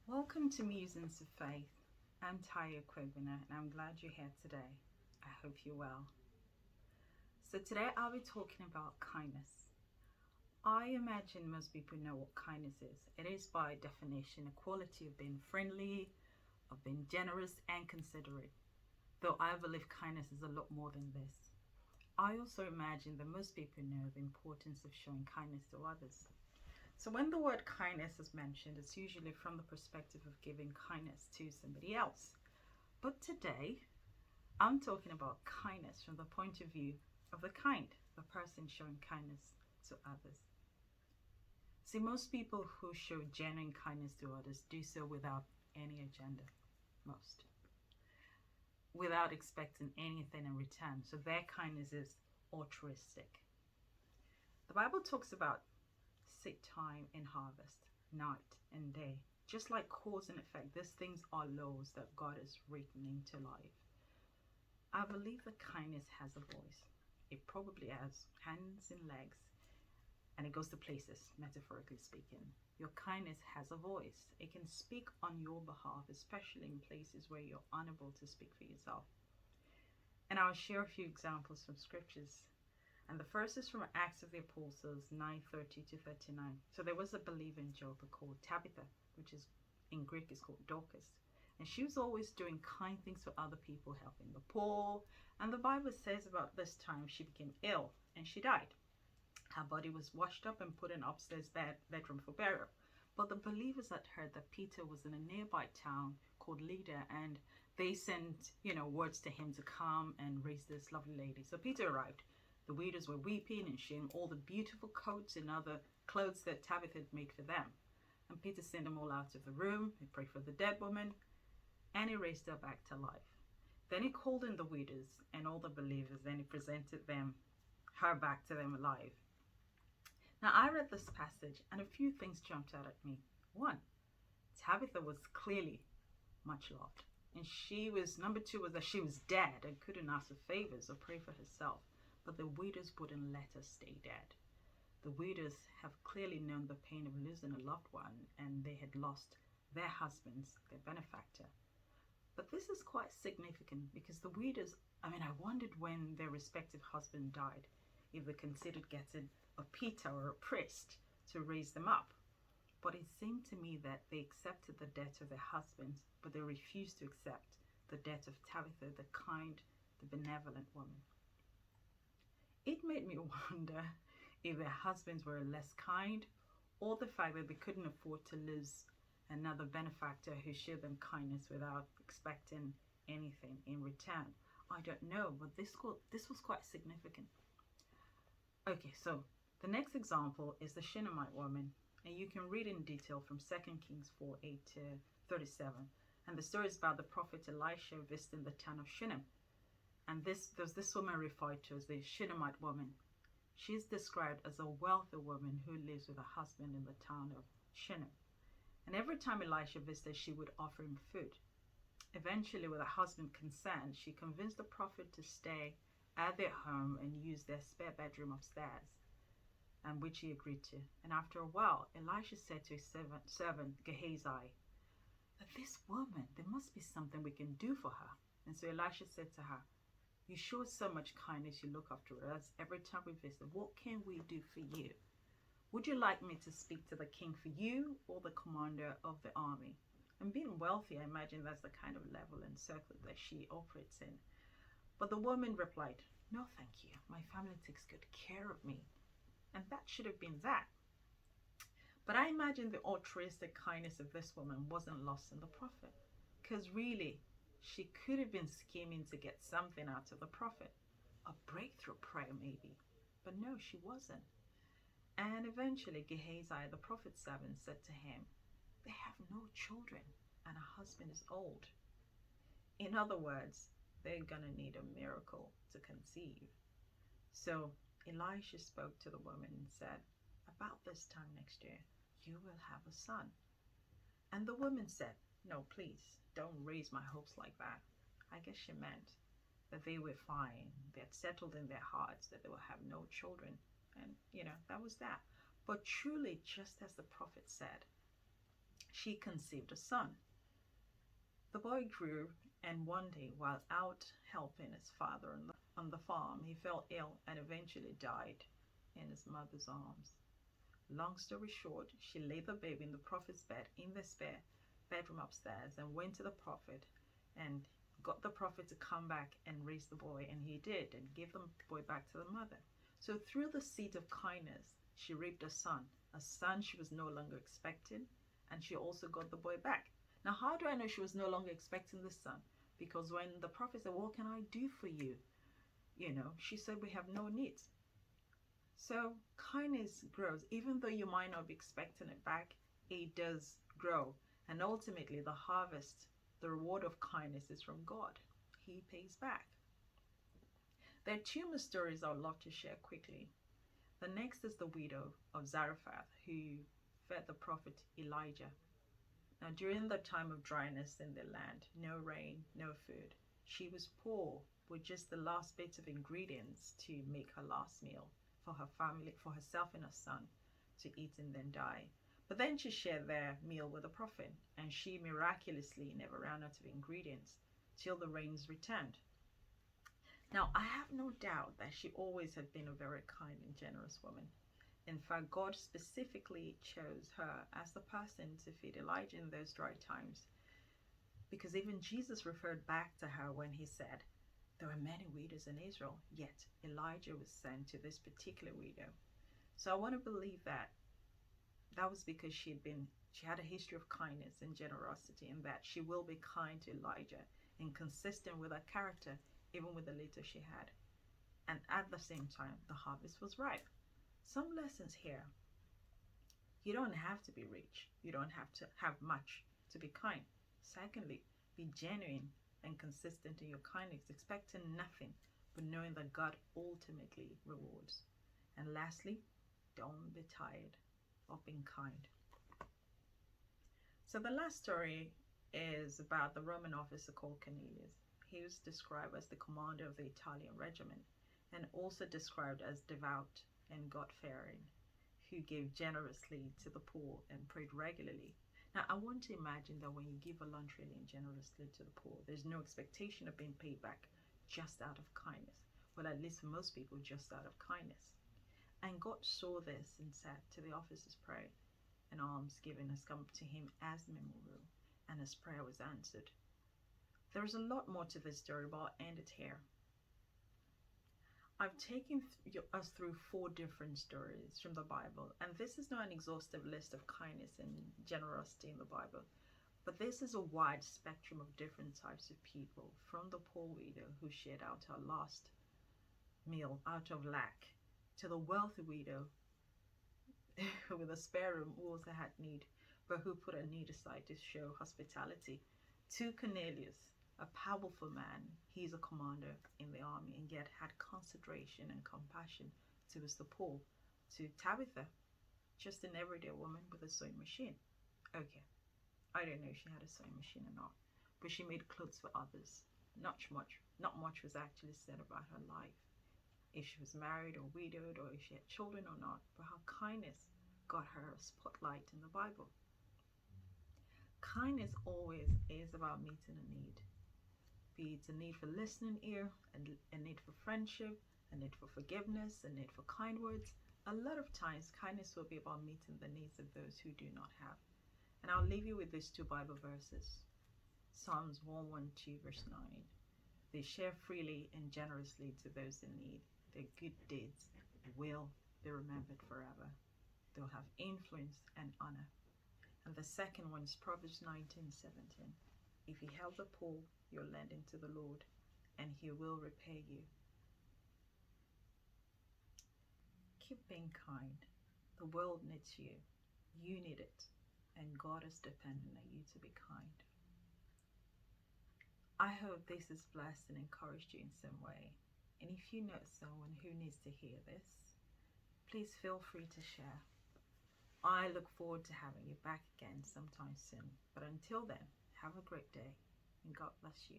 Welcome to Musings of Faith. I'm Taya Kwebina and I'm glad you're here today. I hope you're well. So today I'll be talking about kindness. I imagine most people know what kindness is. It is by definition a quality of being friendly, of being generous and considerate. Though I believe kindness is a lot more than this. I also imagine that most people know the importance of showing kindness to others. So when the word kindness is mentioned, it's usually from the perspective of giving kindness to somebody else. But today, I'm talking about kindness from the point of view of the person showing kindness to others. See, most people who show genuine kindness to others do so without any agenda, without expecting anything in return. So their kindness is altruistic. The Bible talks about seed time and harvest, night and day. Just like cause and effect, these things are laws that God has written into life. I believe that kindness has a voice. It probably has hands and legs, and it goes to places, metaphorically speaking. Your kindness has a voice. It can speak on your behalf, especially in places where you're unable to speak for yourself. And I'll share a few examples from scriptures. And the first is from Acts of the Apostles 9:30 to 39. So there was a believer in Joppa called Tabitha, which is in Greek is called Dorcas. And she was always doing kind things for other people, helping the poor. And the Bible says about this time she became ill and she died. Her body was washed up and put in upstairs bedroom for burial. But the believers had heard that Peter was in a nearby town called Lydda, and they sent, words to him to come and raise this lovely lady. So Peter arrived. The widows were weeping and sharing all the beautiful coats and other clothes that Tabitha had made for them. And Peter sent them all out of the room. He prayed for the dead woman and he raised her back to life. Then he called in the widows and all the believers. Then he presented her back to them alive. Now I read this passage and a few things jumped out at me. One, Tabitha was clearly much loved. And number two was that she was dead and couldn't ask for favors or pray for herself. But the widows wouldn't let her stay dead. The widows have clearly known the pain of losing a loved one, and they had lost their husbands, their benefactor. But this is quite significant because the widows, I wondered when their respective husband died, if they considered getting a Peter or a priest to raise them up. But it seemed to me that they accepted the death of their husbands, but they refused to accept the death of Tabitha, the kind, the benevolent woman. It made me wonder if their husbands were less kind, or the fact that they couldn't afford to lose another benefactor who showed them kindness without expecting anything in return. I don't know, but this was quite significant. Okay, so the next example is the Shinomite Woman, and you can read in detail from 2 Kings 4:8 to 37. And the story is about the prophet Elisha visiting the town of Shinom. And there's this woman referred to as the Shinomite woman. She is described as a wealthy woman who lives with her husband in the town of Shinom. And every time Elisha visited, she would offer him food. Eventually, with her husband's consent, she convinced the prophet to stay at their home and use their spare bedroom upstairs, and which he agreed to. And after a while, Elisha said to his servant Gehazi, that this woman, there must be something we can do for her. And so Elisha said to her, you show so much kindness, you look after us every time we visit. What can we do for you? Would you like me to speak to the king for you or the commander of the army? And being wealthy, I imagine that's the kind of level and circle that she operates in. But the woman replied, no, thank you. My family takes good care of me. And that should have been that. But I imagine the altruistic kindness of this woman wasn't lost on the prophet. Because really, she could have been scheming to get something out of the prophet. A breakthrough prayer maybe. But no, she wasn't. And eventually Gehazi, the prophet's servant, said to him, they have no children and her husband is old. In other words, they're gonna need a miracle to conceive. So Elisha spoke to the woman and said, about this time next year, you will have a son. And the woman said, no, please, don't raise my hopes like that. I guess she meant that they were fine. They had settled in their hearts that they will have no children. And, that was that. But truly, just as the prophet said, she conceived a son. The boy grew, and one day, while out helping his father on the farm, he fell ill and eventually died in his mother's arms. Long story short, she laid the baby in the prophet's bed in the spare bedroom upstairs and went to the prophet and got the prophet to come back and raise the boy, and he did, and gave the boy back to the mother. So through the seed of kindness, she reaped a son she was no longer expecting, and she also got the boy back. Now, how do I know she was no longer expecting the son? Because when the prophet said, what can I do for you? She said, we have no needs. So kindness grows. Even though you might not be expecting it back, it does grow. And ultimately, the harvest, the reward of kindness is from God. He pays back. There are two more stories I would love to share quickly. The next is the widow of Zarephath, who fed the prophet Elijah. Now, during the time of dryness in the land, no rain, no food, she was poor with just the last bits of ingredients to make her last meal for her family, for herself and her son to eat and then die. But then she shared their meal with the prophet, and she miraculously never ran out of ingredients till the rains returned. Now, I have no doubt that she always had been a very kind and generous woman. In fact, God specifically chose her as the person to feed Elijah in those dry times, because even Jesus referred back to her when he said, there were many widows in Israel, yet Elijah was sent to this particular widow. So I want to believe that was because she had a history of kindness and generosity, and that she will be kind to Elijah and consistent with her character, even with the little she had. And at the same time, the harvest was ripe. Some lessons here. You don't have to be rich. You don't have to have much to be kind. Secondly, be genuine and consistent in your kindness, expecting nothing, but knowing that God ultimately rewards. And lastly, don't be tired of being kind. So the last story is about the Roman officer called Cornelius. He was described as the commander of the Italian regiment, and also described as devout and God-fearing, who gave generously to the poor and prayed regularly. Now, I want to imagine that when you give a lunch really and generously to the poor, there's no expectation of being paid back, just out of kindness. Well, at least for most people, just out of kindness. And God saw this and said to the officer's prayer, an almsgiving has come to him as memorial, and his prayer was answered. There's a lot more to this story, but I'll end it here. I've taken us through 4 different stories from the Bible, and this is not an exhaustive list of kindness and generosity in the Bible, but this is a wide spectrum of different types of people, from the poor widow who shared out her last meal out of lack, to the wealthy widow with a spare room who also had need, but who put her need aside to show hospitality, to Cornelius, a powerful man. He's a commander in the army and yet had consideration and compassion towards the poor. To Tabitha, just an everyday woman with a sewing machine. Okay, I don't know if she had a sewing machine or not, but she made clothes for others. Not much was actually said about her life, if she was married or widowed, or if she had children or not, but her kindness got her a spotlight in the Bible. Kindness always is about meeting a need. Be it a need for listening ear, a need for friendship, a need for forgiveness, a need for kind words. A lot of times, kindness will be about meeting the needs of those who do not have. And I'll leave you with these 2 Bible verses. Psalms 112 verse 9. They share freely and generously to those in need. Their good deeds will be remembered forever. They'll have influence and honor. And the second one is Proverbs 19:17. If you help the poor, you're lending to the Lord, and he will repay you. Keep being kind. The world needs you. You need it. And God is dependent on you to be kind. I hope this has blessed and encouraged you in some way. And if you know someone who needs to hear this, please feel free to share. I look forward to having you back again sometime soon. But until then, have a great day, and God bless you.